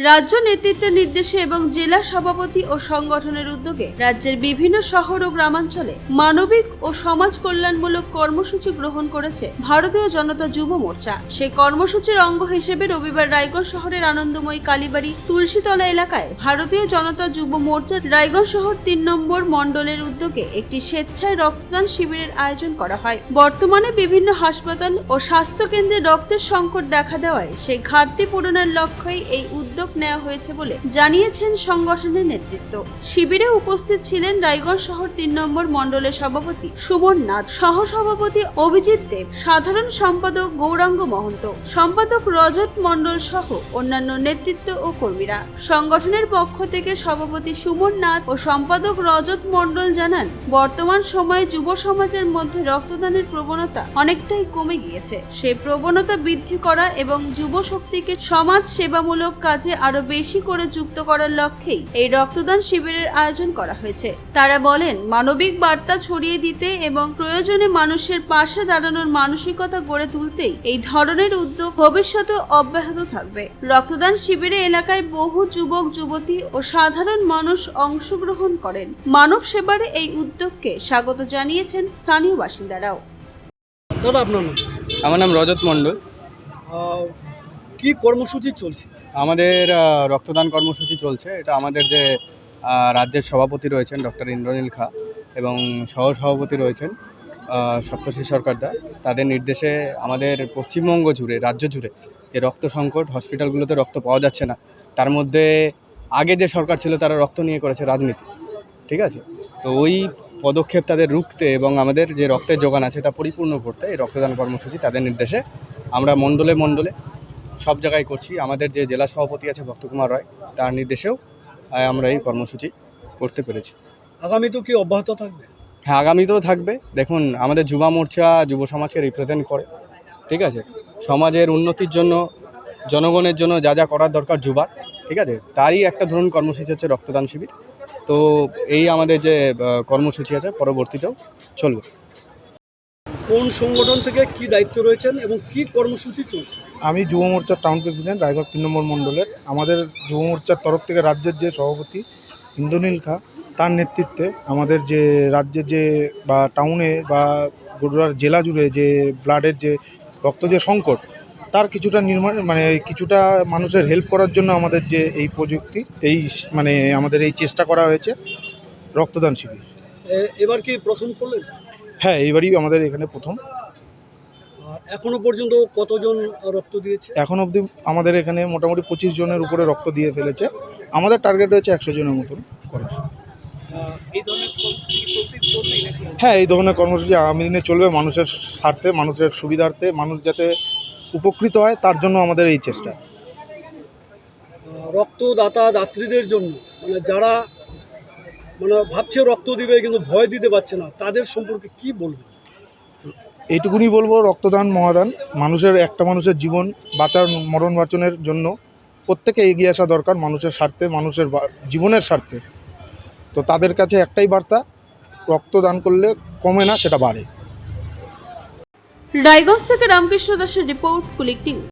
রাজ্য নেতৃত্বের নির্দেশে এবং জেলা সভাপতি ও সংগঠনের উদ্যোগে রাজ্যের বিভিন্ন শহর ও গ্রামাঞ্চলে মানবিক ও সমাজ কল্যাণমূলক কর্মসূচি গ্রহণ করেছে ভারতীয় জনতা যুব মোর্চা। সেই কর্মসূচির অঙ্গ হিসেবে রবিবার রায়গঞ্জ শহরের আনন্দময়ী কালীবাড়ি তুলসীতলা এলাকায় ভারতীয় জনতা যুব মোর্চার রায়গঞ্জ শহর ৩ নম্বর মণ্ডলের উদ্যোগে একটি স্বেচ্ছায় রক্তদান শিবিরের আয়োজন করা হয়। বর্তমানে বিভিন্ন হাসপাতাল ও স্বাস্থ্য কেন্দ্রে রক্তের সংকট দেখা দেওয়ায় সেই ঘাটতি পূরণের লক্ষ্যেই এই উদ্যোগ নেওয়া হয়েছে বলে জানিয়েছেন সংগঠনের নেতৃত্ব। শিবিরে উপস্থিত ছিলেন রায়গঞ্জ শহর ৩ নম্বর মণ্ডলের সভাপতি সুমন নাথ, সহ সভাপতি অভিজিৎ দেব, সাধারণ সম্পাদক গৌরাঙ্গ মহন্ত, সম্পাদক রজত মণ্ডল সহ অন্যান্য নেতৃত্ব ও কর্মীরা। সংগঠনের পক্ষ থেকে সভাপতি সুমন নাথ ও সম্পাদক রজত মণ্ডল জানান, বর্তমান সময়ে যুব সমাজের মধ্যে রক্তদানের প্রবণতা অনেকটাই কমে গিয়েছে। সেই প্রবণতা বৃদ্ধি করা এবং যুব শক্তিকে সমাজ সেবামূলক কাজে আরো বেশি করে যুক্ত করার লক্ষ্যেই এই রক্তদান শিবিরের আয়োজন করা হয়েছে। তারা বলেন, মানবিক বার্তা ছড়িয়ে দিতে এবং প্রয়োজনে মানুষের পাশে দাঁড়ানোর মানসিকতা গড়ে তুলতেই এই ধরনের উদ্যোগ ভবিষ্যতে অব্যাহত থাকবে। রক্তদান শিবিরে এলাকায় বহু যুবক যুবতী ও সাধারণ মানুষ অংশগ্রহণ করেন। মানব সেবার এই উদ্যোগকে স্বাগত জানিয়েছেন স্থানীয় বাসিন্দারাও। দাদা, আপনার নাম? আমার নাম রজত মণ্ডল। কি কর্মসূচি চলছে? আমাদের রক্তদান কর্মসূচি চলছে। এটা আমাদের যে রাজ্যের সভাপতি রয়েছেন ডক্টর ইন্দ্রনীল খা এবং সহসভাপতি রয়েছেন সপ্তর্ষি সরকারদা, তাদের নির্দেশে আমাদের পশ্চিমবঙ্গ জুড়ে, রাজ্য জুড়ে যে রক্ত সংকট, হসপিটালগুলোতে রক্ত পাওয়া যাচ্ছে না, তার মধ্যে আগে যে সরকার ছিল তারা রক্ত নিয়ে করেছে রাজনীতি, ঠিক আছে? তো ওই পদক্ষেপ তাদের রুখতে এবং আমাদের যে রক্তের যোগান আছে তা পরিপূর্ণ করতে এই রক্তদান কর্মসূচি তাদের নির্দেশে আমরা মণ্ডলে মণ্ডলে সব জায়গায় করছি। আমাদের যে জেলা সভাপতি আছে ভক্তকুমার রায়, তার নির্দেশেও আমরা এই কর্মসূচি করতে পেরেছি। আগামীতেও কি অব্যাহত থাকবে? হ্যাঁ, আগামীতেও থাকবে। দেখুন, আমাদের যুবা মোর্চা যুব সমাজকে রিপ্রেজেন্ট করে, ঠিক আছে? সমাজের উন্নতির জন্য, জনগণের জন্য যা যা করার দরকার যুবার, ঠিক আছে, তারই একটা ধরুন কর্মসূচি হচ্ছে রক্তদান শিবির। তো এই আমাদের যে কর্মসূচি আছে পরবর্তীতেও চলবে। কোন সংগঠন থেকে কি দায়িত্ব রয়েছেন এবং কি কর্মসূচি চলছে? আমি যুব মোর্চার টাউন প্রেসিডেন্ট রায়গঞ্জ ৩ নম্বর মণ্ডলের। আমাদের যুব মোর্চার তরফ থেকে রাজ্যের যে সভাপতি ইন্দ্রনীল খা, তার নেতৃত্বে আমাদের যে রাজ্যের যে বা টাউনে বা গোড়ার জেলা জুড়ে যে ব্লাডের যে রক্ত যে সংকট, তার কিছুটা কিছুটা মানুষের হেল্প করার জন্য আমাদের যে এই প্রযুক্তি, আমাদের এই চেষ্টা করা হয়েছে রক্তদান শিবির। এবার কি প্রথম করলেন? হ্যাঁ, এইবারই আমাদের এখানে প্রথম। এখনো পর্যন্ত কতজন রক্ত দিয়েছে? এখন অবধি আমাদের এখানে মোটামুটি 25 জনের উপরে রক্ত দিয়ে ফেলেছে। আমাদের টার্গেট রয়েছে 100 জনের মতন করার। হ্যাঁ, এই ধরনের কর্মসূচি আগামী দিনে চলবে, মানুষের স্বার্থে, মানুষের সুবিধার্থে, মানুষ যাতে উপকৃত হয় তার জন্য আমাদের এই চেষ্টা। রক্তদাতা দাত্রীদের জন্য যারা ভাবছে রক্ত দিবে কিন্তু ভয় দিতে পারছে না, তাদের সম্পর্কে কি বলবেন? এইটুকুনি বলবো, রক্তদান মহাদান। একটা মানুষের জীবন বাঁচার, মরণ বাঁচনের জন্য প্রত্যেকে এগিয়ে আসা দরকার, মানুষের স্বার্থে, মানুষের জীবনের স্বার্থে। তো তাদের কাছে একটাই বার্তা, রক্তদান করলে কমে না, সেটা বাড়ে। রায়গঞ্জ থেকে রামকৃষ্ণ দাসের রিপোর্ট, কুলিক নিউজ।